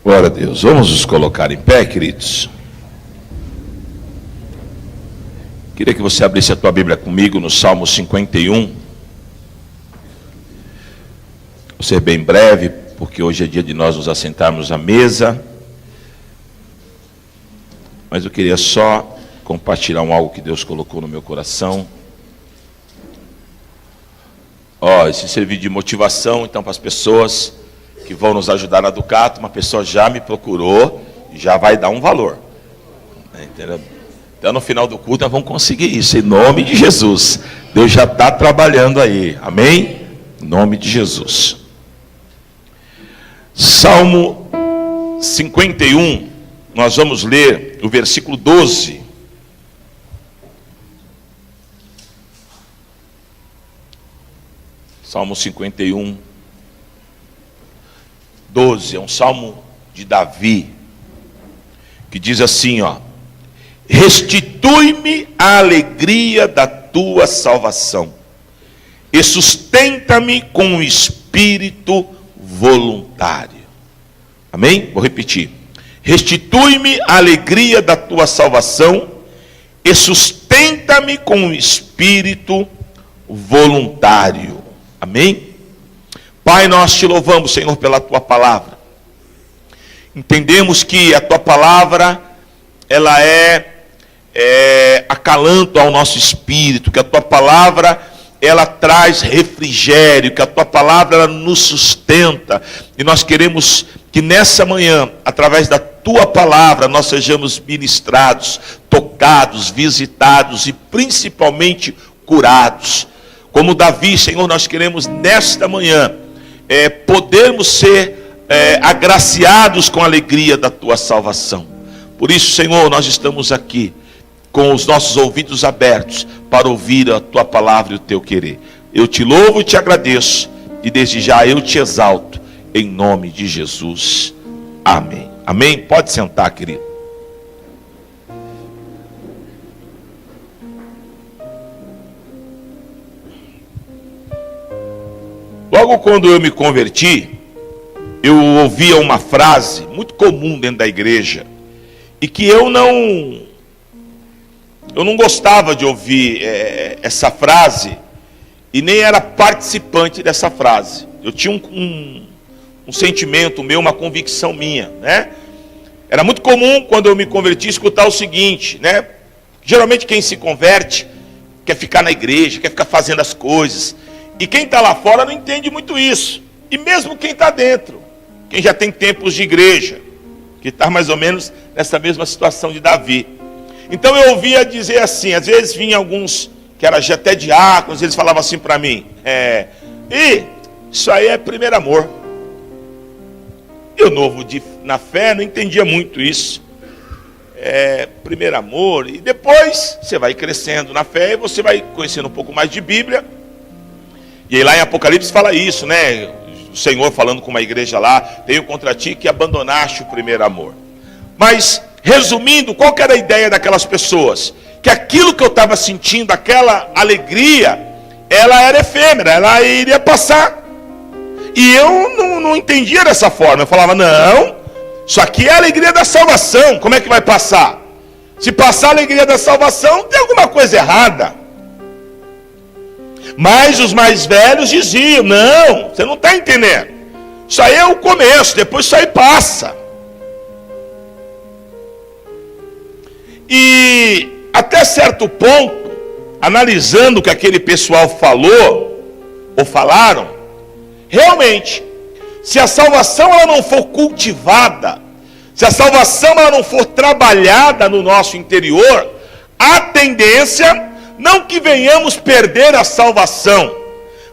Glória a Deus. Vamos nos colocar em pé, queridos. Queria que você abrisse a tua Bíblia comigo no Salmo 51. Vou ser bem breve, porque hoje é dia de nós nos assentarmos à mesa. Mas eu queria só compartilhar algo que Deus colocou no meu coração. Esse serviço de motivação, então, para as pessoas que vão nos ajudar na Ducato. Uma pessoa já me procurou e já vai dar um valor. Entendeu? Então, no final do culto, nós vamos conseguir isso, em nome de Jesus. Deus já está trabalhando aí, amém? Em nome de Jesus. Salmo 51, nós vamos ler o versículo 12. Salmo 51, 12, é um salmo de Davi, que diz assim, restitui-me a alegria da tua salvação, e sustenta-me com um espírito voluntário. Amém? Vou repetir. Restitui-me a alegria da tua salvação, e sustenta-me com um espírito voluntário. Amém? Pai, nós te louvamos, Senhor, pela tua palavra. Entendemos que a tua palavra, ela é acalanto ao nosso espírito, que a tua palavra, ela traz refrigério, que a tua palavra, ela nos sustenta. E nós queremos que nessa manhã, através da tua palavra, nós sejamos ministrados, tocados, visitados e principalmente curados. Como Davi, Senhor, nós queremos nesta manhã podermos ser agraciados com a alegria da tua salvação. Por isso, Senhor, nós estamos aqui com os nossos ouvidos abertos para ouvir a tua palavra e o teu querer. Eu te louvo e te agradeço, e desde já eu te exalto, em nome de Jesus. Amém. Amém? Pode sentar, querido. Logo quando eu me converti, eu ouvia uma frase muito comum dentro da igreja, e que eu não gostava de ouvir essa frase, e nem era participante dessa frase. Eu tinha um sentimento meu, uma convicção minha, né? Era muito comum quando eu me converti escutar o seguinte, né? Geralmente quem se converte quer ficar na igreja, quer ficar fazendo as coisas. E quem está lá fora não entende muito isso. E mesmo quem está dentro, quem já tem tempos de igreja, que está mais ou menos nessa mesma situação de Davi. Então eu ouvia dizer assim, às vezes vinha alguns, que eram já até diáconos, eles falavam assim para mim, isso aí é primeiro amor. Eu novo na fé não entendia muito isso. Primeiro amor, e depois você vai crescendo na fé, e você vai conhecendo um pouco mais de Bíblia. E aí lá em Apocalipse fala isso, né? O Senhor falando com uma igreja lá, tenho contra ti que abandonaste o primeiro amor. Mas, resumindo, qual que era a ideia daquelas pessoas? Que aquilo que eu estava sentindo, aquela alegria, ela era efêmera, ela iria passar. E eu não entendia dessa forma. Eu falava, não, isso aqui é a alegria da salvação, como é que vai passar? Se passar a alegria da salvação, tem alguma coisa errada. Mas os mais velhos diziam, não, você não está entendendo. Isso aí é o começo, depois isso aí passa. E até certo ponto, analisando o que aquele pessoal falou, ou falaram, realmente, se a salvação ela não for cultivada, se a salvação ela não for trabalhada no nosso interior, a tendência, não que venhamos perder a salvação,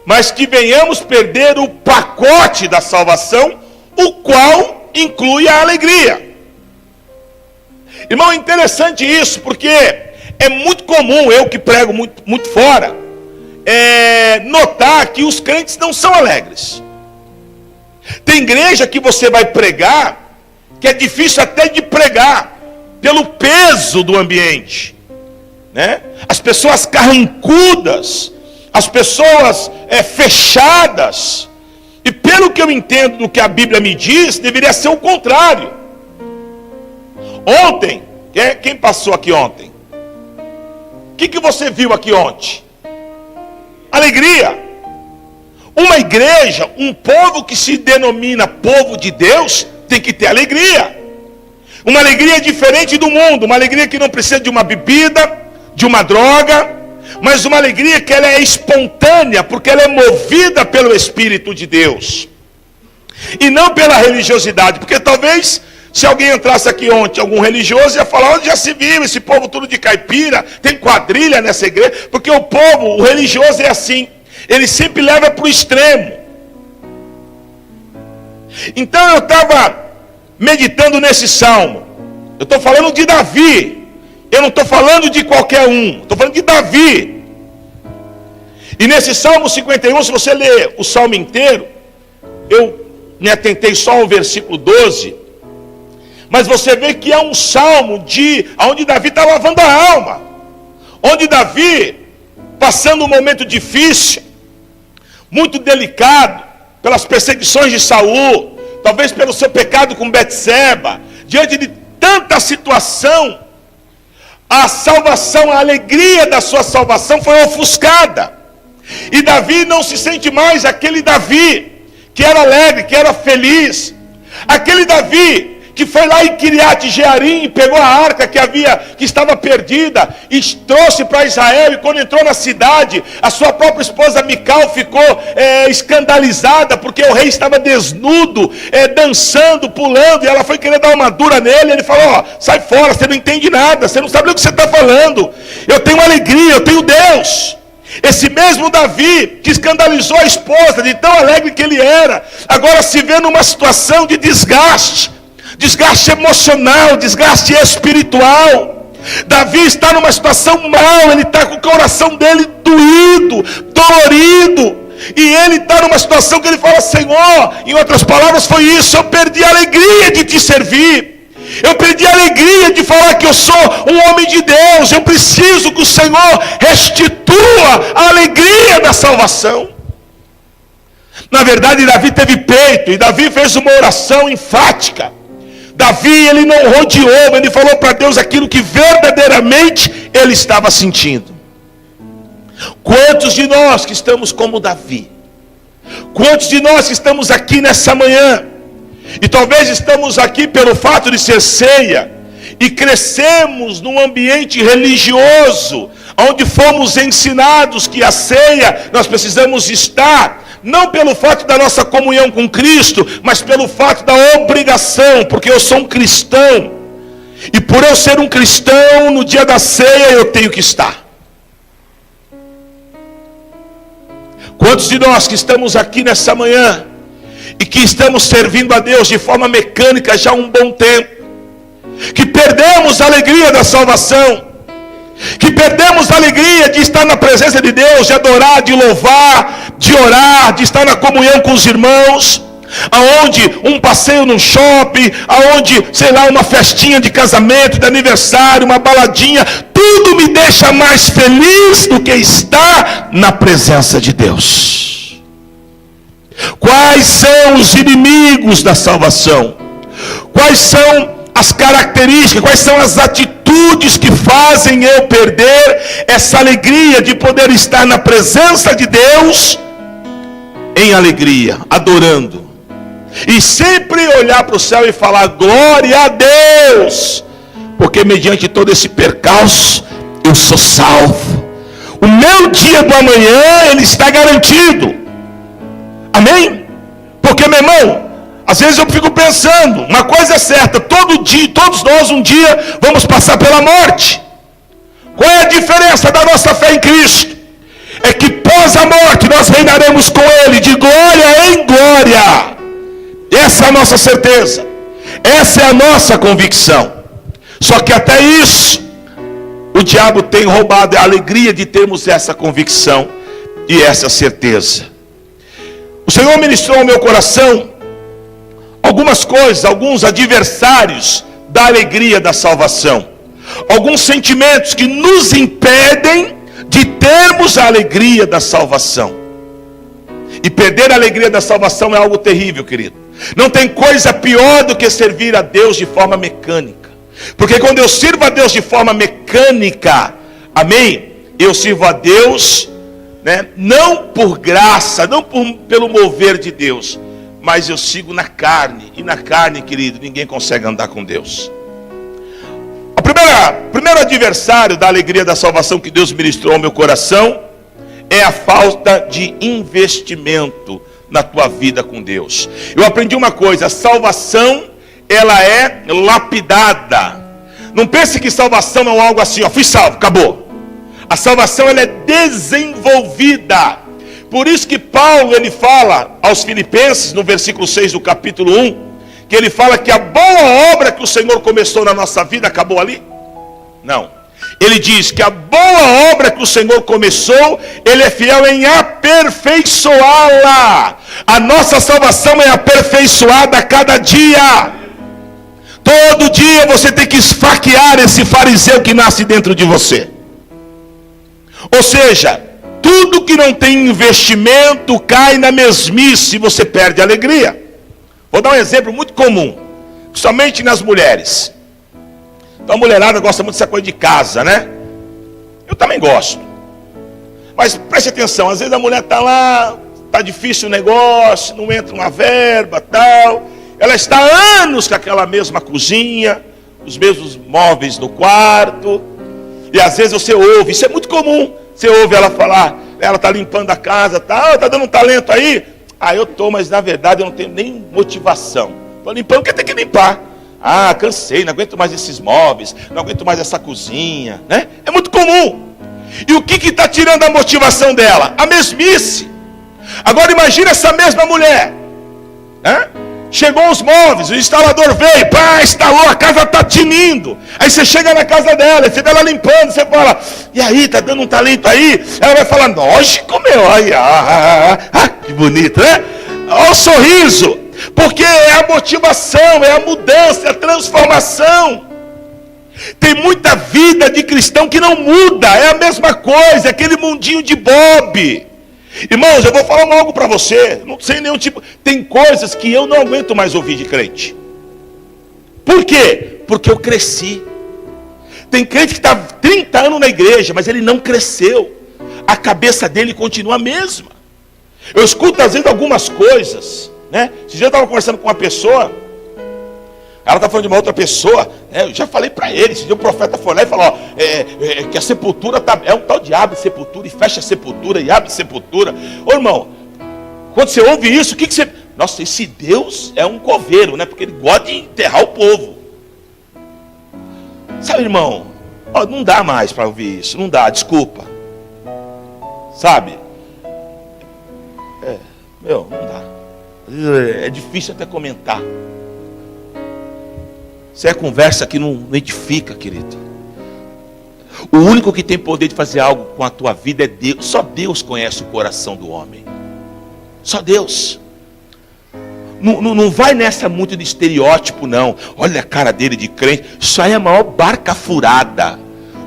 mas que venhamos perder o pacote da salvação, o qual inclui a alegria. Irmão, é interessante isso, porque é muito comum, eu que prego muito fora, notar que os crentes não são alegres. Tem igreja que você vai pregar, que é difícil até de pregar, pelo peso do ambiente. Né? As pessoas carrancudas, as pessoas fechadas, E pelo que eu entendo do que a Bíblia me diz, deveria ser o contrário. Ontem, quem passou aqui ontem? O que você viu aqui ontem? Alegria. Uma igreja, um povo que se denomina povo de Deus, tem que ter alegria. Uma alegria diferente do mundo, uma alegria que não precisa de uma bebida, de uma droga, mas uma alegria que ela é espontânea, porque ela é movida pelo Espírito de Deus, e não pela religiosidade. Porque talvez, se alguém entrasse aqui ontem, algum religioso, ia falar: onde já se viu esse povo tudo de caipira, tem quadrilha nessa igreja? Porque o povo, o religioso é assim, ele sempre leva para o extremo. Então eu estava meditando nesse salmo. Eu estou falando de Davi. Eu não estou falando de qualquer um. Estou falando de Davi. E nesse Salmo 51, se você ler o salmo inteiro, eu me atentei só ao versículo 12. Mas você vê que é um salmo onde Davi está lavando a alma. Onde Davi, passando um momento difícil, muito delicado, pelas perseguições de Saul, talvez pelo seu pecado com Betseba, diante de tanta situação, a salvação, a alegria da sua salvação foi ofuscada. E Davi não se sente mais aquele Davi que era alegre, que era feliz. Aquele Davi que foi lá em Kiriat Jearim e pegou a arca que estava perdida e trouxe para Israel. E quando entrou na cidade, a sua própria esposa Mical ficou escandalizada, porque o rei estava desnudo, dançando, pulando, e ela foi querer dar uma dura nele. Ele falou: ó, sai fora, você não entende nada, você não sabe o que você está falando. Eu tenho alegria, eu tenho Deus. Esse mesmo Davi que escandalizou a esposa, de tão alegre que ele era, agora se vê numa situação de desgaste emocional, desgaste espiritual. Davi está numa situação mal, ele está com o coração dele doído, dolorido, e ele está numa situação que ele fala: Senhor, em outras palavras foi isso, eu perdi a alegria de te servir. Eu perdi a alegria de falar que eu sou um homem de Deus. Eu preciso que o Senhor restitua a alegria da salvação. Na verdade, Davi teve peito, e Davi fez uma oração enfática. Davi, ele não rodeou, ele falou para Deus aquilo que verdadeiramente ele estava sentindo. Quantos de nós que estamos como Davi? Quantos de nós que estamos aqui nessa manhã? E talvez estamos aqui pelo fato de ser ceia, e crescemos num ambiente religioso, onde fomos ensinados que a ceia nós precisamos estar, não pelo fato da nossa comunhão com Cristo, mas pelo fato da obrigação, porque eu sou um cristão, e por eu ser um cristão, no dia da ceia eu tenho que estar. Quantos de nós que estamos aqui nessa manhã, e que estamos servindo a Deus de forma mecânica já há um bom tempo, que perdemos a alegria da salvação, que perdemos a alegria de estar na presença de Deus, de adorar, de louvar, de orar, de estar na comunhão com os irmãos, aonde um passeio num shopping, aonde, sei lá, uma festinha de casamento, de aniversário, uma baladinha, tudo me deixa mais feliz do que estar na presença de Deus. Quais são os inimigos da salvação? Quais são as características, quais são as atitudes que fazem eu perder essa alegria de poder estar na presença de Deus em alegria, adorando, e sempre olhar para o céu e falar: glória a Deus, porque mediante todo esse percalço eu sou salvo. O meu dia do amanhã ele está garantido. Amém? Porque, meu irmão, às vezes eu fico pensando, uma coisa é certa: todo dia, todos nós um dia vamos passar pela morte. Qual é a diferença da nossa fé em Cristo? É que pós a morte nós reinaremos com Ele de glória em glória. Essa é a nossa certeza, essa é a nossa convicção. Só que até isso o diabo tem roubado a alegria de termos essa convicção e essa certeza. O Senhor ministrou ao meu coração algumas coisas, alguns adversários da alegria da salvação, alguns sentimentos que nos impedem de termos a alegria da salvação. E perder a alegria da salvação é algo terrível, querido. Não tem coisa pior do que servir a Deus de forma mecânica. Porque quando eu sirvo a Deus de forma mecânica, amém? Eu sirvo a Deus, né? Não por graça, não pelo mover de Deus, mas eu sigo na carne. E na carne, querido, ninguém consegue andar com Deus. O primeiro adversário da alegria da salvação que Deus ministrou ao meu coração é a falta de investimento na tua vida com Deus. Eu aprendi uma coisa: a salvação, ela é lapidada. Não pense que salvação é algo assim, ó, fui salvo, acabou. A salvação, ela é desenvolvida. Por isso que Paulo, ele fala aos Filipenses, no versículo 6 do capítulo 1, que ele fala que a boa obra que o Senhor começou na nossa vida acabou ali. Não. Ele diz que a boa obra que o Senhor começou, Ele é fiel em aperfeiçoá-la. A nossa salvação é aperfeiçoada a cada dia. Todo dia você tem que esfaquear esse fariseu que nasce dentro de você. Ou seja, tudo que não tem investimento cai na mesmice e você perde a alegria. Vou dar um exemplo muito comum, principalmente nas mulheres. Então a mulherada gosta muito dessa coisa de casa, né? Eu também gosto. Mas preste atenção, às vezes a mulher está lá, está difícil o negócio, não entra uma verba, tal. Ela está há anos com aquela mesma cozinha, os mesmos móveis no quarto. E às vezes você ouve, isso é muito comum. Você ouve ela falar, ela está limpando a casa, tal, está dando um talento aí. Ah, eu estou, mas na verdade eu não tenho nem motivação. Estou limpando porque tem que limpar. Ah, cansei, não aguento mais esses móveis, não aguento mais essa cozinha, né? É muito comum. E o que está tirando a motivação dela? A mesmice. Agora imagina essa mesma mulher, né? Chegou os móveis, o instalador veio, pá, instalou, a casa está tinindo. Aí você chega na casa dela, você vê ela limpando, você fala, e aí, tá dando um talento aí? Ela vai falar, lógico, meu, que bonito, né? Olha o sorriso, porque é a motivação, é a mudança, é a transformação. Tem muita vida de cristão que não muda, é a mesma coisa, aquele mundinho de Bob. Irmãos, eu vou falar algo para você, não sei nenhum tipo, tem coisas que eu não aguento mais ouvir de crente. Por quê? Porque eu cresci. Tem crente que está 30 anos na igreja, mas ele não cresceu. A cabeça dele continua a mesma. Eu escuto às vezes algumas coisas, né? Esse dia eu estava conversando com uma pessoa, ela está falando de uma outra pessoa, né? Eu já falei para ele, esse dia o profeta foi lá e falou, que a sepultura é um tal de abre sepultura e fecha a sepultura e abre sepultura. Ô irmão, quando você ouve isso, o que você... Nossa, esse Deus é um coveiro, né? Porque ele gosta de enterrar o povo. Sabe, irmão, não dá mais para ouvir isso, não dá, desculpa. Sabe? Não dá. Às vezes é difícil até comentar. Isso é conversa que não edifica, querido. O único que tem poder de fazer algo com a tua vida é Deus. Só Deus conhece o coração do homem. Só Deus. Não vai nessa muito de estereótipo, não. Olha a cara dele de crente. Isso aí é a maior barca furada.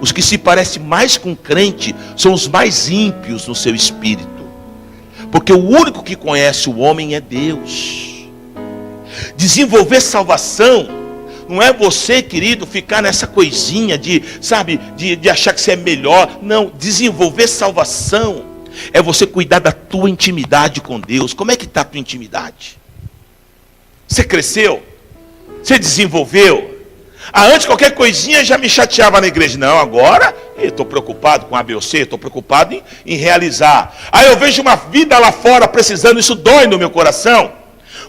Os que se parecem mais com crente são os mais ímpios no seu espírito. Porque o único que conhece o homem é Deus. Desenvolver salvação não é você, querido, ficar nessa coisinha de, sabe, de achar que você é melhor. Não, desenvolver salvação é você cuidar da tua intimidade com Deus. Como é que está a tua intimidade? Você cresceu? Você desenvolveu? Antes qualquer coisinha já me chateava na igreja. Não, agora eu estou preocupado com A, B ou C, estou preocupado em realizar. Aí eu vejo uma vida lá fora precisando, isso dói no meu coração.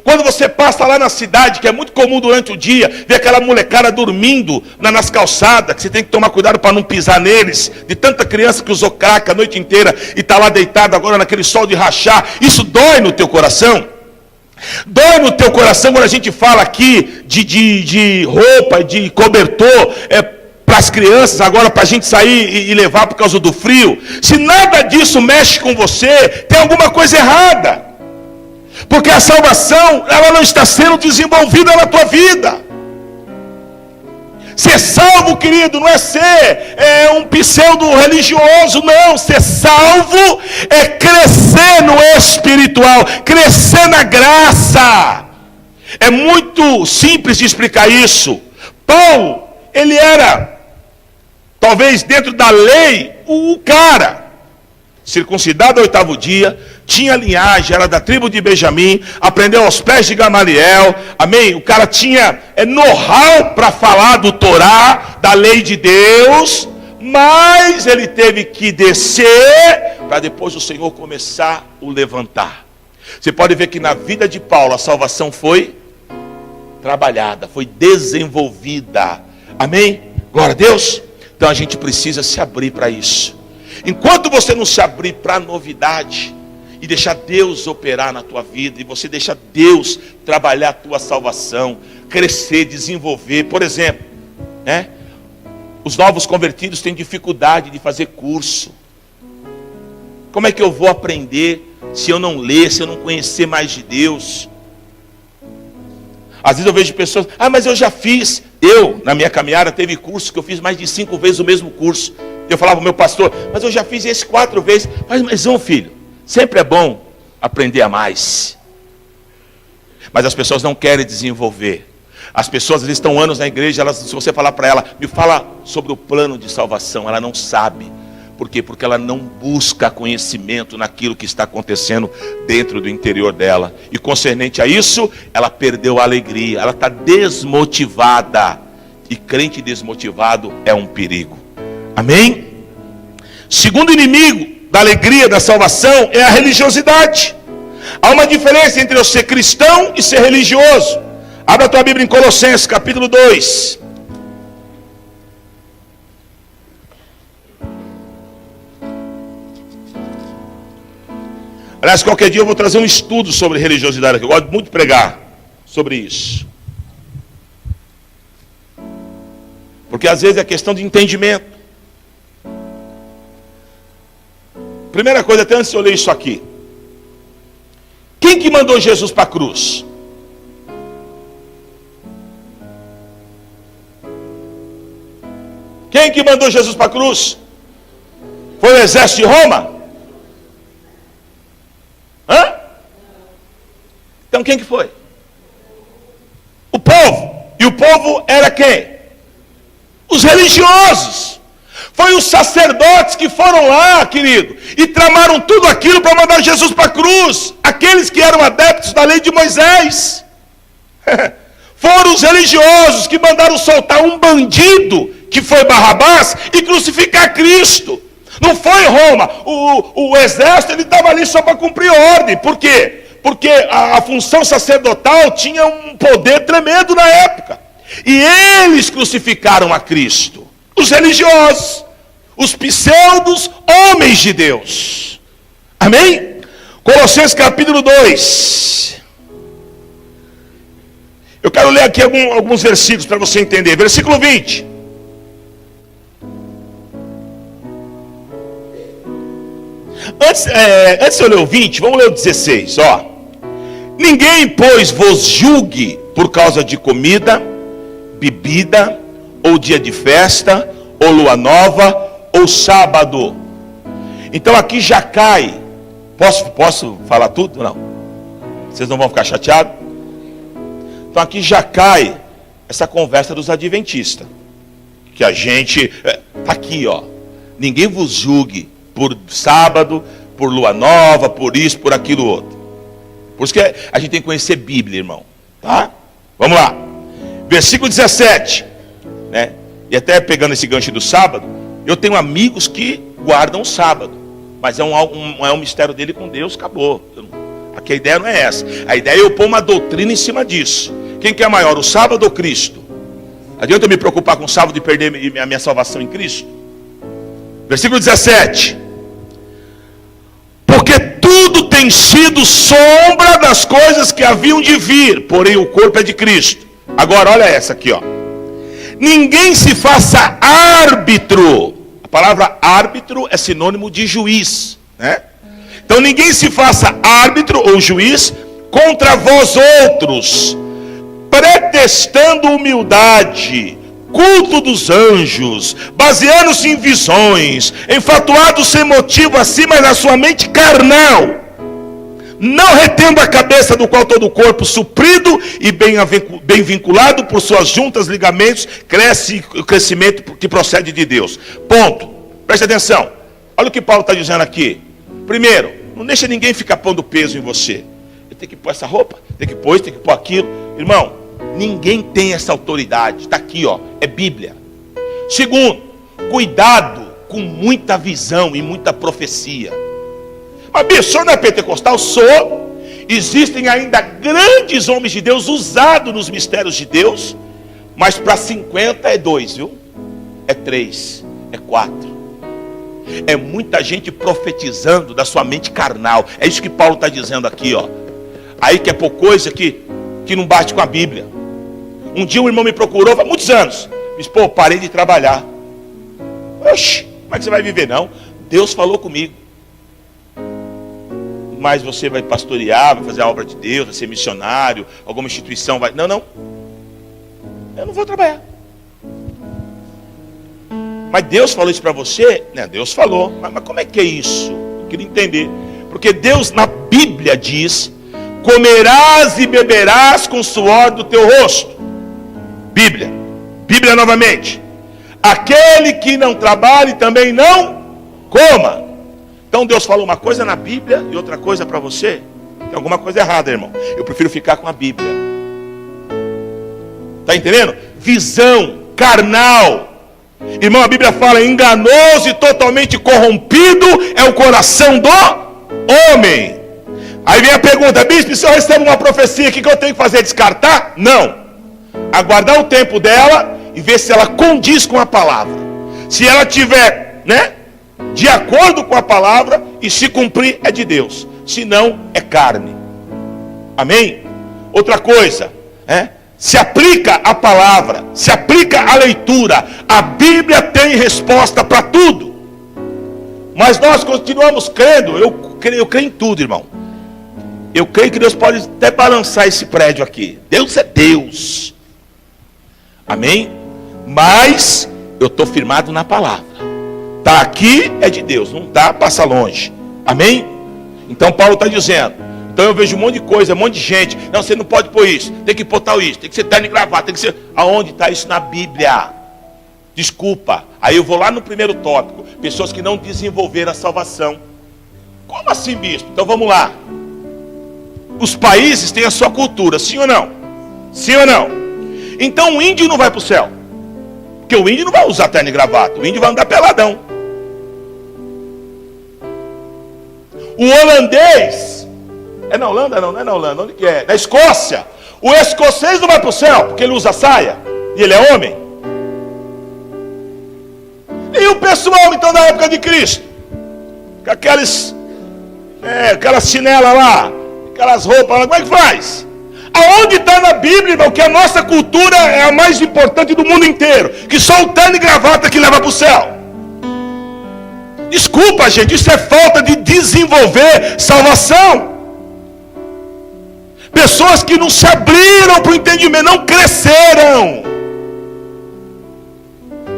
Quando você passa lá na cidade, que é muito comum durante o dia, ver aquela molecada dormindo nas calçadas, que você tem que tomar cuidado para não pisar neles, de tanta criança que usou crack a noite inteira e está lá deitado agora naquele sol de rachar, isso dói no teu coração? Dói no teu coração quando a gente fala aqui de roupa, de cobertor, para as crianças, agora para a gente sair e levar por causa do frio. Se nada disso mexe com você, tem alguma coisa errada. Porque a salvação, ela não está sendo desenvolvida na tua vida. Ser salvo salvo, querido, não é ser um pseudo religioso, não. Ser salvo é crescer no espiritual, crescer na graça. É muito simples de explicar isso. Paulo, ele era, talvez dentro da lei, o cara, circuncidado ao 8º dia, tinha linhagem, era da tribo de Benjamim, aprendeu aos pés de Gamaliel, amém? O cara tinha know-how para falar do Torá, da lei de Deus, mas ele teve que descer, para depois o Senhor começar a o levantar. Você pode ver que na vida de Paulo, a salvação foi trabalhada, foi desenvolvida, amém? Glória a Deus. Então a gente precisa se abrir para isso. Enquanto você não se abrir para a novidade, e deixar Deus operar na tua vida, e você deixar Deus trabalhar a tua salvação, crescer, desenvolver. Por exemplo, os novos convertidos têm dificuldade de fazer curso. Como é que eu vou aprender se eu não ler, se eu não conhecer mais de Deus? Às vezes eu vejo pessoas, mas eu já fiz. Eu, na minha caminhada, teve curso que eu fiz mais de 5 vezes o mesmo curso. Eu falava ao meu pastor, mas eu já fiz esse 4 vezes. Mas não, filho, sempre é bom aprender a mais. Mas as pessoas não querem desenvolver. As pessoas estão anos na igreja, se você falar para ela, me fala sobre o plano de salvação, ela não sabe. Por quê? Porque ela não busca conhecimento naquilo que está acontecendo dentro do interior dela. E concernente a isso, ela perdeu a alegria, ela está desmotivada. E crente desmotivado é um perigo. Amém? Segundo inimigo da alegria da salvação é a religiosidade. Há uma diferença entre eu ser cristão e ser religioso. Abra a tua Bíblia em Colossenses capítulo 2. Aliás, qualquer dia eu vou trazer um estudo sobre religiosidade aqui. Eu gosto muito de pregar sobre isso. Porque às vezes é questão de entendimento. Primeira coisa, até antes de eu ler isso aqui. Quem que mandou Jesus para a cruz? Quem que mandou Jesus para a cruz? Foi o exército de Roma? Então quem que foi? O povo. E o povo era quem? Os religiosos. Foi os sacerdotes que foram lá, querido, e tramaram tudo aquilo para mandar Jesus para a cruz. Aqueles que eram adeptos da lei de Moisés. Foram os religiosos que mandaram soltar um bandido, que foi Barrabás, e crucificar Cristo. Não foi Roma. O exército, ele estava ali só para cumprir ordem. Por quê? Porque a função sacerdotal tinha um poder tremendo na época. E eles crucificaram a Cristo. Os religiosos, os pseudos homens de Deus. Amém? Colossenses capítulo 2. Eu quero ler aqui alguns versículos para você entender. Versículo 20. Antes de eu ler o 20, vamos ler o 16, ó. Ninguém, pois, vos julgue por causa de comida, bebida, ou dia de festa, ou lua nova, ou sábado. Então aqui já cai. Posso falar tudo? Não. Vocês não vão ficar chateados? Então aqui já cai essa conversa dos adventistas. Que a gente, tá aqui, ó. Ninguém vos julgue por sábado, por lua nova, por isso, por aquilo outro. Por isso que a gente tem que conhecer Bíblia, irmão. Tá? Vamos lá. Versículo 17. Né? E até pegando esse gancho do sábado, eu tenho amigos que guardam o sábado. Mas é um mistério dele com Deus, acabou. Aqui a ideia não é essa. A ideia é eu pôr uma doutrina em cima disso. Quem que é maior, o sábado ou Cristo? Adianta eu me preocupar com o sábado e perder a minha salvação em Cristo? Versículo 17. Porque tudo tem sido sombra das coisas que haviam de vir, porém o corpo é de Cristo. Agora olha essa aqui, ó. Ninguém se faça árbitro. A palavra árbitro é sinônimo de juiz, né? Então ninguém se faça árbitro ou juiz contra vós outros, pretextando humildade, culto dos anjos, baseando-se em visões, enfatuado sem motivo assim, mas na sua mente carnal, não retendo a cabeça, do qual todo o corpo, suprido e bem vinculado por suas juntas, ligamentos, cresce o crescimento que procede de Deus. Ponto. Preste atenção. Olha o que Paulo está dizendo aqui. Primeiro, não deixa ninguém ficar pondo peso em você. Eu tenho que pôr essa roupa, tem que pôr isso, tem que pôr aquilo. Irmão, ninguém tem essa autoridade. Está aqui, ó, é Bíblia. Segundo, cuidado com muita visão e muita profecia. Mas bicho, o senhor não é pentecostal? Sou. Existem ainda grandes homens de Deus usados nos mistérios de Deus. Mas para 50 é 2, viu? É 3, é 4. É muita gente profetizando da sua mente carnal. É isso que Paulo está dizendo aqui, ó. Aí que é por coisa que não bate com a Bíblia. Um dia um irmão me procurou, há muitos anos. Me disse, pô, parei de trabalhar. Oxi, como é que você vai viver? Não, Deus falou comigo. Mas você vai pastorear, vai fazer a obra de Deus, vai ser missionário, alguma instituição vai... Não, eu não vou trabalhar. Mas Deus falou isso para você? Né? Deus falou, mas como é que é isso? Eu queria entender. Porque Deus na Bíblia diz: comerás e beberás com o suor do teu rosto. Bíblia novamente. Aquele que não trabalhe também não coma. Então Deus falou uma coisa na Bíblia e outra coisa para você. Tem alguma coisa errada, irmão. Eu prefiro ficar com a Bíblia. Está entendendo? Visão carnal. Irmão, a Bíblia fala: enganoso e totalmente corrompido é o coração do homem. Aí vem a pergunta: bispo, se eu recebo uma profecia, o que eu tenho que fazer? Descartar? Não. Aguardar o tempo dela e ver se ela condiz com a palavra. Se ela tiver, de acordo com a palavra, e se cumprir, é de Deus. Se não, é carne. Amém? Outra coisa, se aplica a palavra, se aplica a leitura. A Bíblia tem resposta para tudo. Mas nós continuamos crendo. Eu creio em tudo, irmão. Eu creio que Deus pode até balançar esse prédio aqui. Deus é Deus. Amém? Mas eu estou firmado na palavra. Está aqui, é de Deus. Não está, passa longe. Amém? Então Paulo está dizendo. Então eu vejo um monte de coisa, um monte de gente. Não, você não pode pôr isso. Tem que pôr tal isso. Tem que ser terno e gravata. Tem que ser... Aonde está isso na Bíblia? Desculpa. Aí eu vou lá no primeiro tópico. Pessoas que não desenvolveram a salvação. Como assim, bispo? Então vamos lá. Os países têm a sua cultura, sim ou não? Sim ou não? Então o índio não vai para o céu. Porque o índio não vai usar terno e gravata. O índio vai andar peladão. O holandês... É na Holanda? Não é na Holanda. Onde que é? Na Escócia. O escocês não vai para o céu, porque ele usa saia. E ele é homem. E o pessoal, então, da época de Cristo? Com aquelas chinelas lá, aquelas roupas lá, como é que faz? Aonde está na Bíblia, irmão, que a nossa cultura é a mais importante do mundo inteiro? Que só o terno e gravata que leva para o céu. Desculpa, gente, isso é falta de desenvolver salvação. Pessoas que não se abriram para o entendimento, não cresceram.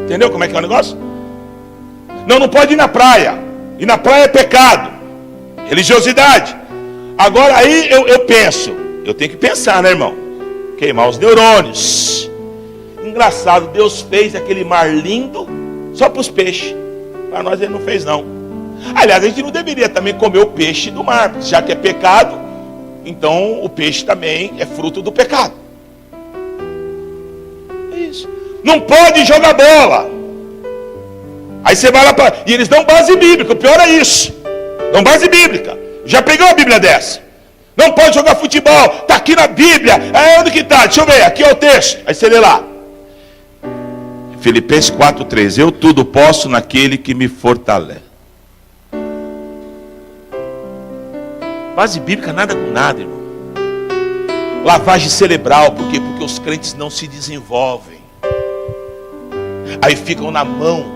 Entendeu como é que é o negócio? Não pode ir na praia. Ir na praia é pecado. Religiosidade. Agora aí eu penso. Eu tenho que pensar, né, irmão? Queimar os neurônios. Engraçado, Deus fez aquele mar lindo só para os peixes. Para nós ele não fez, não. Aliás, a gente não deveria também comer o peixe do mar, já que é pecado. Então o peixe também é fruto do pecado. É isso. Não pode jogar bola. Aí você vai lá para... E eles dão base bíblica. O pior é isso. Dão base bíblica. Já pegou a Bíblia dessa? Não pode jogar futebol. Está aqui na Bíblia. Onde que está? Deixa eu ver. Aqui é o texto. Aí você lê lá. Filipenses 4:3. Eu tudo posso naquele que me fortalece. Base bíblica nada com nada, irmão. Lavagem cerebral. Por quê? Porque os crentes não se desenvolvem. Aí ficam na mão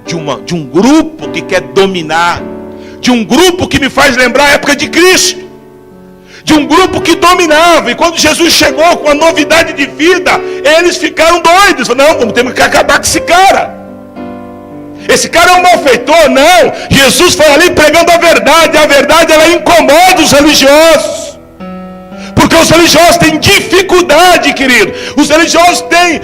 de um grupo que quer dominar. De um grupo que me faz lembrar a época de Cristo. de um grupo que dominava. E quando Jesus chegou com a novidade de vida, eles ficaram doidos. Não, vamos ter que acabar com esse cara. Esse cara é um malfeitor. Não, Jesus foi ali pregando a verdade. A verdade, ela incomoda os religiosos. Porque os religiosos têm dificuldade, querido. Os religiosos têm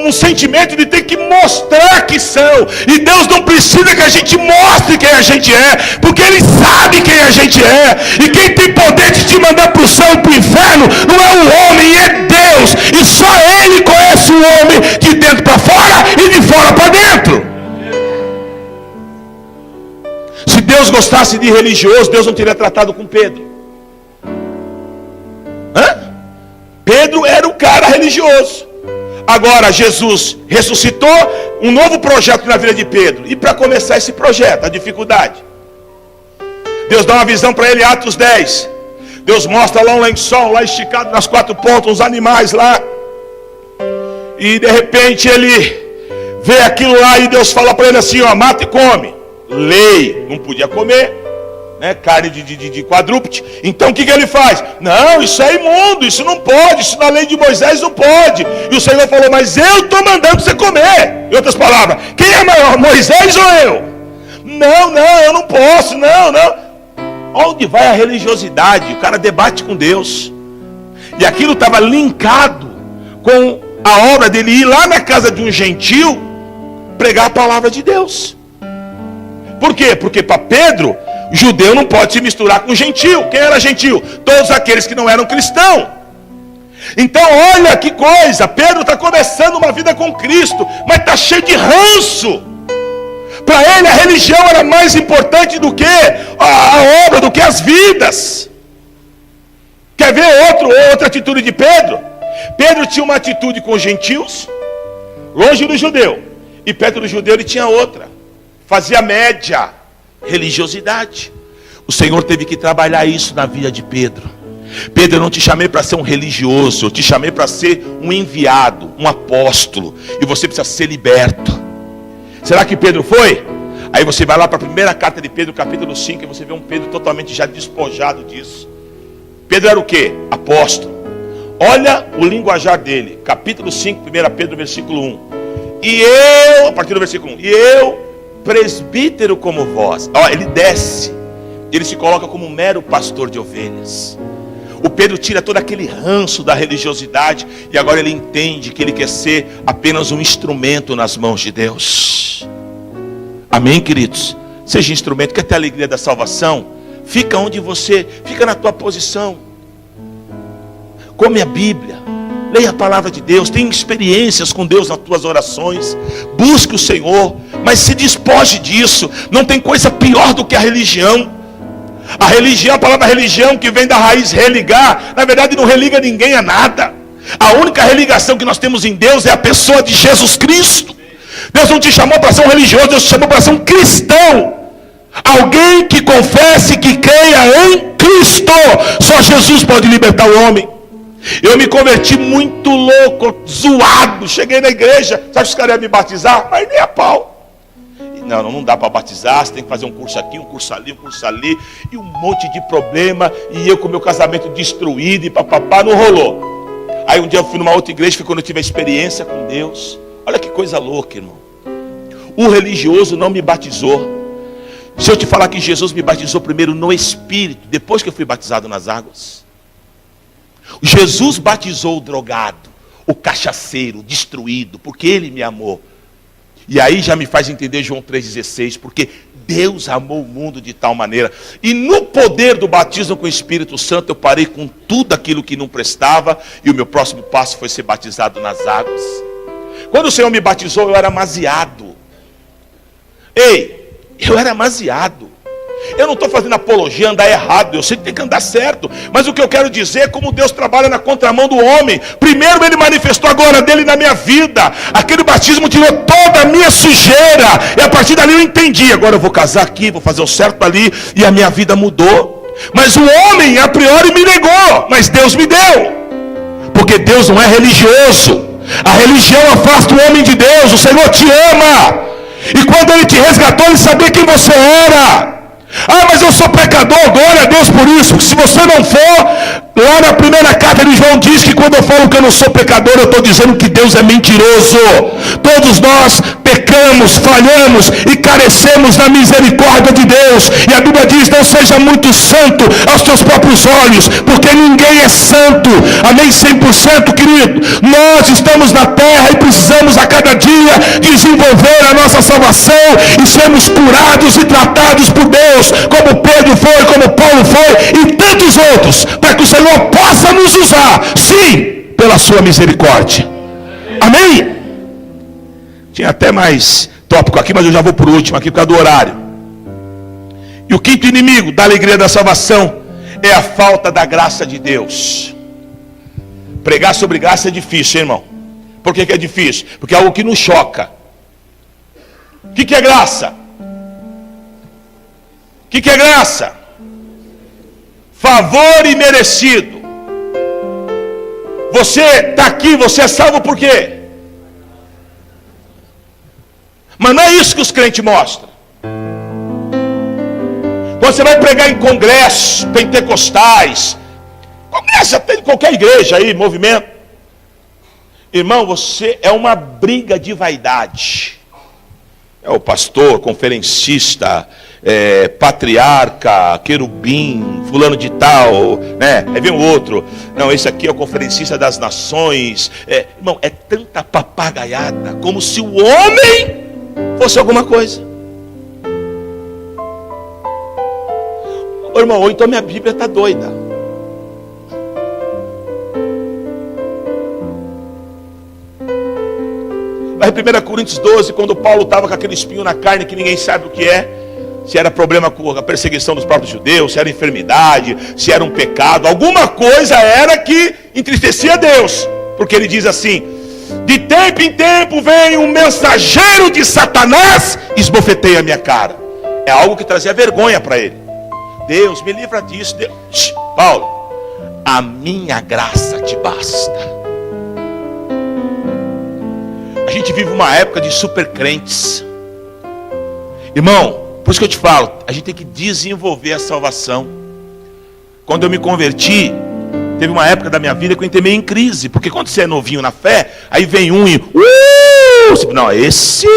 um sentimento de ter que mostrar que são. E Deus não precisa que a gente mostre quem a gente é, porque Ele sabe quem a gente é. E quem tem poder de te mandar para o céu e para o inferno não é o homem, é Deus. E só Ele conhece o homem de dentro para fora e de fora para dentro. Se Deus gostasse de religioso, Deus não teria tratado com Pedro. Pedro era um cara religioso. Agora Jesus ressuscitou, um novo projeto na vida de Pedro. E para começar esse projeto, a dificuldade, Deus dá uma visão para ele, Atos 10. Deus mostra lá um lençol, lá esticado nas 4 pontas, uns animais lá. E de repente ele vê aquilo lá e Deus fala para ele assim, ó, mata e come. Lei, não podia comer, né? Carne de quadrúpede. Então o que ele faz? Não, isso é imundo, isso não pode, isso na lei de Moisés não pode. E o Senhor falou, mas eu estou mandando você comer. Em outras palavras, quem é maior, Moisés ou eu? Não, eu não posso, não. Onde vai a religiosidade? O cara debate com Deus. E aquilo estava linkado com a obra dele ir lá na casa de um gentil pregar a palavra de Deus. Por quê? Porque para Pedro, judeu não pode se misturar com gentil. Quem era gentil? Todos aqueles que não eram cristãos. Então olha que coisa, Pedro está começando uma vida com Cristo, mas está cheio de ranço. Para ele a religião era mais importante do que a obra, do que as vidas. Quer ver outra atitude de Pedro? Pedro tinha uma atitude com os gentios, longe do judeu. E perto do judeu ele tinha outra. Fazia média, religiosidade. O Senhor teve que trabalhar isso na vida de Pedro. Pedro, eu não te chamei para ser um religioso, eu te chamei para ser um enviado, um apóstolo. E você precisa ser liberto. Será que Pedro foi? Aí você vai lá para a primeira carta de Pedro, capítulo 5, e você vê um Pedro totalmente já despojado disso. Pedro era o quê? Apóstolo. Olha o linguajar dele, capítulo 5, 1 Pedro, versículo 1. E eu, a partir do versículo 1, e eu, presbítero como vós. Ele desce, ele se coloca como um mero pastor de ovelhas. O Pedro tira todo aquele ranço da religiosidade e agora ele entende que ele quer ser apenas um instrumento nas mãos de Deus. Amém, queridos? Seja instrumento, quer ter a alegria da salvação? Fica onde você, fica na tua posição. Come a Bíblia, leia a palavra de Deus, tenha experiências com Deus nas tuas orações, busque o Senhor, mas se despoje disso. Não tem coisa pior do que a religião. A religião, a palavra religião que vem da raiz religar, na verdade não religa ninguém a nada. A única religação que nós temos em Deus é a pessoa de Jesus Cristo. Deus não te chamou para ser um religioso, Deus te chamou para ser um cristão. Alguém que confesse, que creia em Cristo. Só Jesus pode libertar o homem. Eu me converti muito louco, zoado. Cheguei na igreja, sabe que os caras iam me batizar? Mas nem a pau. Não dá para batizar, você tem que fazer um curso aqui, um curso ali, e um monte de problema, e eu com meu casamento destruído, e papapá, não rolou. Aí um dia eu fui numa outra igreja, foi quando eu tive a experiência com Deus. Olha que coisa louca, irmão. O religioso não me batizou. Se eu te falar que Jesus me batizou primeiro no Espírito, depois que eu fui batizado nas águas. Jesus batizou o drogado, o cachaceiro, o destruído, porque Ele me amou. E aí já me faz entender João 3,16, porque Deus amou o mundo de tal maneira. E no poder do batismo com o Espírito Santo, eu parei com tudo aquilo que não prestava, e o meu próximo passo foi ser batizado nas águas. Quando o Senhor me batizou, eu era amaziado. Eu era amaziado. Eu não estou fazendo apologia, andar errado. Eu sei que tem que andar certo. Mas o que eu quero dizer é como Deus trabalha na contramão do homem. Primeiro Ele manifestou a glória dele na minha vida. Aquele batismo tirou toda a minha sujeira. E a partir dali eu entendi. Agora eu vou casar aqui, vou fazer o certo ali. E a minha vida mudou. Mas o homem a priori me negou. Mas Deus me deu. Porque Deus não é religioso. A religião afasta o homem de Deus. O Senhor te ama. E quando Ele te resgatou, Ele sabia quem você era. Mas eu sou pecador, glória a Deus por isso. Se você não for, Lá na primeira carta de João diz que quando eu falo que eu não sou pecador, eu estou dizendo que Deus é mentiroso. Todos nós pecamos, falhamos e carecemos da misericórdia de Deus. E a Bíblia diz: não seja muito santo aos teus próprios olhos, porque ninguém é santo. Amém? 100%, querido. Nós estamos na terra e precisamos a cada dia desenvolver a nossa salvação e sermos curados e tratados por Deus, como Pedro foi, como Paulo foi e tantos outros, para que o Senhor possa nos usar, sim, pela sua misericórdia. Amém? Tinha até mais tópico aqui, mas eu já vou por último aqui por causa do horário. E o quinto inimigo da alegria da salvação é a falta da graça de Deus. Pregar sobre graça é difícil, hein, irmão? Por que é difícil? Porque é algo que nos choca. O que é graça? O que é graça? Favor imerecido. Você está aqui, você é salvo por quê? Mas não é isso que os crentes mostram. Quando você vai pregar em congressos pentecostais, congresso tem qualquer igreja aí, movimento, irmão, você é uma briga de vaidade. É o pastor, conferencista, patriarca, querubim, fulano de tal, né? Aí vem o outro, não, esse aqui é o conferencista das nações. Irmão, é tanta papagaiada, como se o homem fosse alguma coisa. Ô, irmão, ou então minha Bíblia está doida. Lá em 1 Coríntios 12, quando Paulo estava com aquele espinho na carne que ninguém sabe o que é, se era problema com a perseguição dos próprios judeus, se era enfermidade, se era um pecado, alguma coisa era que entristecia Deus, porque ele diz assim: de tempo em tempo vem um mensageiro de Satanás, esbofeteia a minha cara. É algo que trazia vergonha para ele. Deus, me livra disso. Deus. Paulo, a minha graça te basta. A gente vive uma época de super crentes, irmão. Por isso que eu te falo, a gente tem que desenvolver a salvação. Quando eu me converti, teve uma época da minha vida que eu entrei meio em crise, porque quando você é novinho na fé, aí vem um e não, esse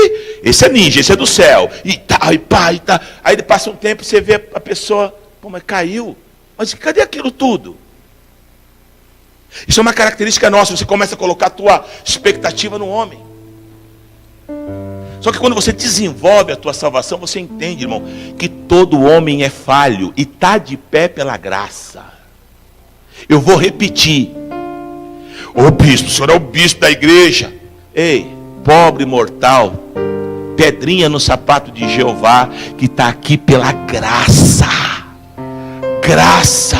é ninja, esse é do céu, e tá, e pá, e tá. Aí passa um tempo, você vê a pessoa, pô, mas caiu, mas cadê aquilo tudo? Isso é uma característica nossa. Você começa a colocar a tua expectativa no homem. Só que quando você desenvolve a tua salvação, você entende, irmão, que todo homem é falho e está de pé pela graça. Eu vou repetir. Ô bispo, o senhor é o bispo da igreja. Ei, pobre mortal, pedrinha no sapato de Jeová, que está aqui pela graça. Graça.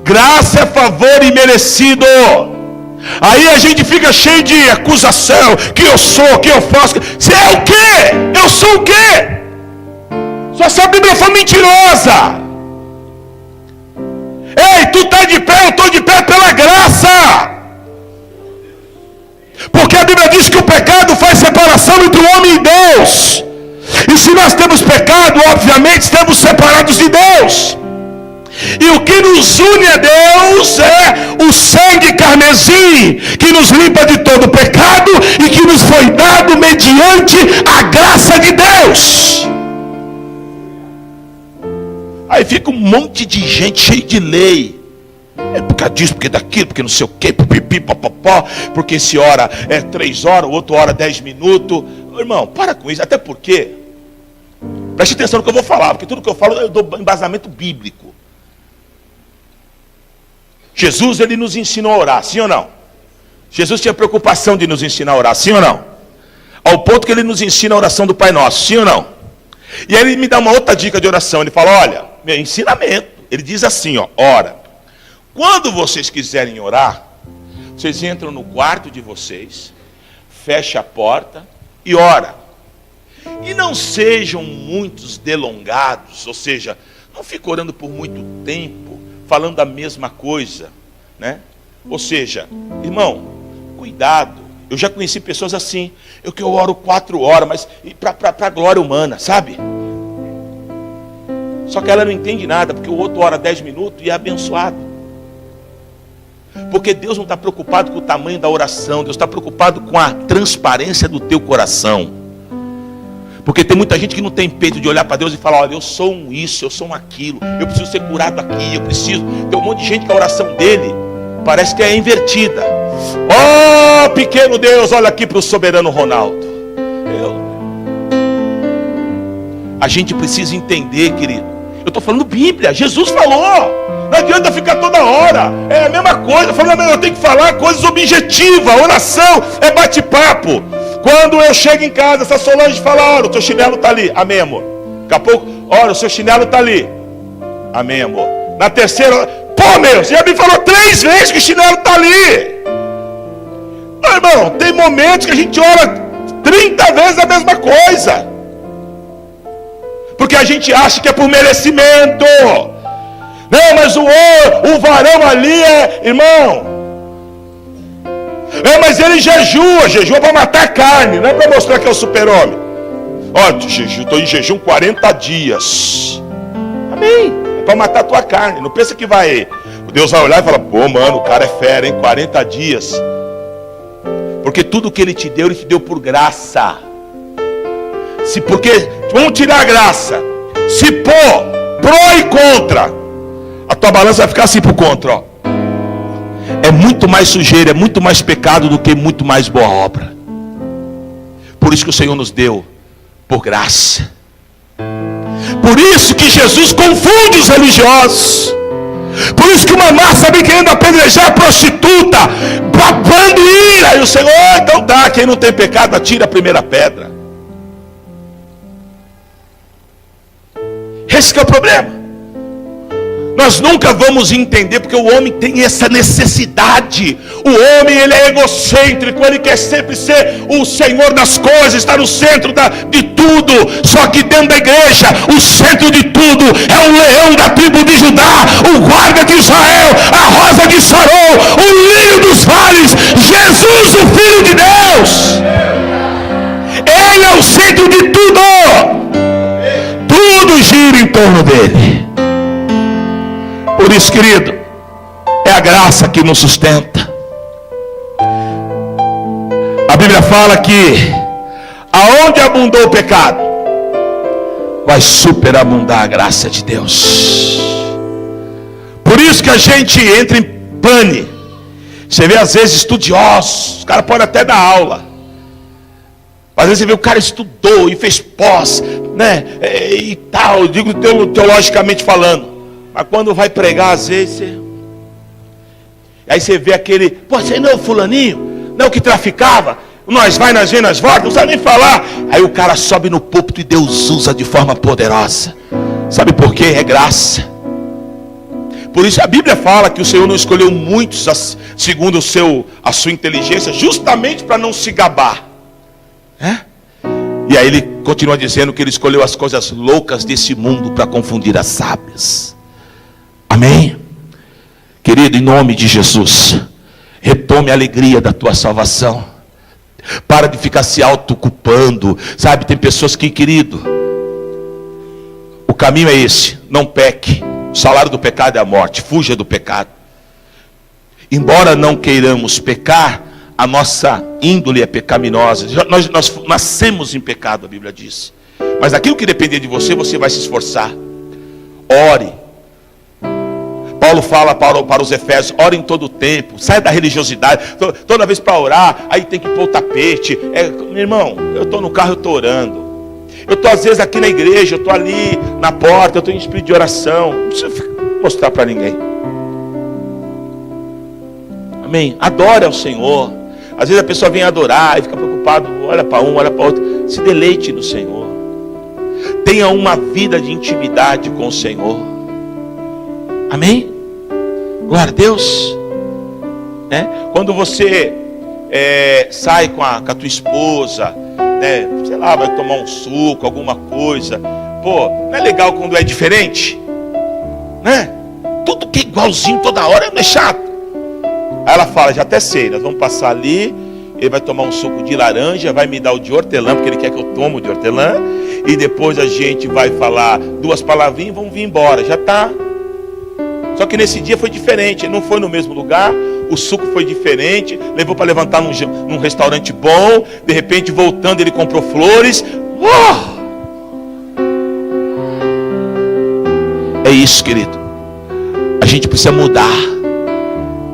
Graça é favor imerecido. Aí a gente fica cheio de acusação, que eu sou, que eu faço. Você é o quê? Eu sou o quê? Só se a Bíblia for mentirosa. Ei, tu está de pé, eu estou de pé pela graça. Porque a Bíblia diz que o pecado faz separação entre o homem e Deus. E se nós temos pecado, obviamente estamos separados de Deus. E o que nos une a Deus é o sangue carmesim, que nos limpa de todo pecado e que nos foi dado mediante a graça de Deus. Aí fica um monte de gente cheio de lei. É por causa disso, porque daquilo, porque não sei o quê, pipipi, popopó, porque esse hora é 3 horas, o outro hora 10 minutos. Irmão, para com isso, até porque, preste atenção no que eu vou falar, porque tudo que eu falo eu dou embasamento bíblico. Jesus, ele nos ensinou a orar, sim ou não? Jesus tinha preocupação de nos ensinar a orar, sim ou não? Ao ponto que ele nos ensina a oração do Pai Nosso, sim ou não? E aí ele me dá uma outra dica de oração. Ele fala, olha, meu ensinamento. Ele diz assim, ó, ora, quando vocês quiserem orar, vocês entram no quarto de vocês, fecha a porta e ora. E não sejam muitos delongados, ou seja, não fique orando por muito tempo, falando a mesma coisa, né? Ou seja, irmão, cuidado. Eu já conheci pessoas assim, eu oro 4 horas, mas para glória humana, sabe? Só que ela não entende nada, porque o outro ora 10 minutos e é abençoado. Porque Deus não está preocupado com o tamanho da oração. Deus está preocupado com a transparência do teu coração. Porque tem muita gente que não tem peito de olhar para Deus e falar: olha, eu sou um isso, eu sou um aquilo, eu preciso ser curado aqui, eu preciso. Tem um monte de gente que a oração dele parece que é invertida. Oh, pequeno Deus, olha aqui para o soberano Ronaldo. A gente precisa entender, querido. Eu estou falando Bíblia, Jesus falou. Não adianta ficar toda hora. É a mesma coisa. Falando, eu tenho que falar coisas objetivas. Oração é bate-papo. Quando eu chego em casa, essa Solange fala: olha, o teu chinelo está ali. Amém, amor. Daqui a pouco, olha, o seu chinelo está ali. Amém, amor. Na terceira, pô, meu, você já me falou 3 vezes que o chinelo está ali. Não, irmão, tem momentos que a gente ora 30 vezes a mesma coisa. Porque a gente acha que é por merecimento. Não, mas o varão ali é, irmão. Mas ele jejua para matar a carne, não é para mostrar que é o super-homem. Ó, estou em jejum 40 dias. Amém. É para matar a tua carne. Não pensa que Deus vai olhar e falar: pô, mano, o cara é fera, hein? 40 dias. Porque tudo que ele te deu por graça. Porque vamos tirar a graça. Se pôr pró e contra, a tua balança vai ficar assim por contra, ó. É muito mais sujeira, é muito mais pecado do que muito mais boa obra. Por isso que o Senhor nos deu por graça. Por isso que Jesus confunde os religiosos. Por isso que uma massa vem querendo apedrejar a prostituta, babando ira. E o Senhor, então tá, quem não tem pecado atira a primeira pedra. Esse que é o problema. Nós nunca vamos entender, porque o homem tem essa necessidade. O homem, ele é egocêntrico, ele quer sempre ser o Senhor das coisas, estar no centro de tudo. Só que dentro da igreja, o centro de tudo é o leão da tribo de Judá, o guarda de Israel, a rosa de Sarão, o lírio dos vales, Jesus, o Filho de Deus. Ele é o centro de tudo. Tudo gira em torno dele. Por isso, querido, é a graça que nos sustenta. A Bíblia fala que aonde abundou o pecado, vai superabundar a graça de Deus. Por isso que a gente entra em pane. Você vê às vezes estudiosos, os caras podem até dar aula. Às vezes você vê o cara estudou e fez pós, né? E tal, eu digo teologicamente falando. Mas quando vai pregar, às vezes aí você vê aquele: pô, você não é o fulaninho? Não é o que traficava? Nós vai, nós vem, nós volta, não sabe nem falar. Aí o cara sobe no púlpito e Deus usa de forma poderosa. Sabe por quê? É graça. Por isso a Bíblia fala que o Senhor não escolheu muitos segundo a sua inteligência, justamente para não se gabar. E aí ele continua dizendo que ele escolheu as coisas loucas desse mundo para confundir as sábias. Amém? Querido, em nome de Jesus, retome a alegria da tua salvação. Para de ficar se autoculpando. Sabe, tem pessoas que, querido, o caminho é esse: não peque. O salário do pecado é a morte. Fuja do pecado. Embora não queiramos pecar, a nossa índole é pecaminosa. Nós nascemos em pecado, a Bíblia diz. Mas aquilo que depender de você, você vai se esforçar. Ore. Paulo fala para os Efésios: ore em todo o tempo. Saia da religiosidade. Toda vez para orar, aí tem que pôr o tapete. Meu irmão, eu estou no carro, eu estou orando. Eu estou às vezes aqui na igreja, eu estou ali na porta, eu estou em espírito de oração. Não precisa mostrar para ninguém. Amém? Adore ao Senhor. Às vezes a pessoa vem adorar e fica preocupado, olha para um, olha para outro. Se deleite no Senhor. Tenha uma vida de intimidade com o Senhor. Amém? Glória a Deus. Quando você sai com a tua esposa, sei lá, vai tomar um suco, alguma coisa. Pô, não é legal quando é diferente? Né? Tudo que é igualzinho toda hora é chato. Aí ela fala: já até sei, nós vamos passar ali, ele vai tomar um suco de laranja, vai me dar o de hortelã, porque ele quer que eu tome o de hortelã, e depois a gente vai falar 2 palavrinhas e vamos vir embora, já está. Só que nesse dia foi diferente, ele não foi no mesmo lugar, o suco foi diferente, levou para levantar num restaurante bom, de repente voltando ele comprou flores. É isso, querido. A gente precisa mudar.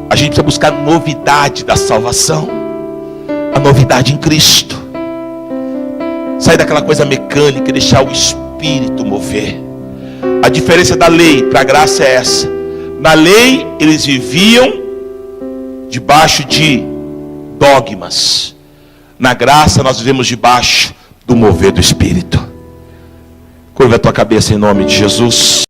A gente precisa buscar a novidade da salvação, a novidade em Cristo. Sair daquela coisa mecânica e deixar o Espírito mover. A diferença da lei para a graça é essa. Na lei eles viviam debaixo de dogmas. Na graça nós vivemos debaixo do mover do Espírito. Curva a tua cabeça em nome de Jesus.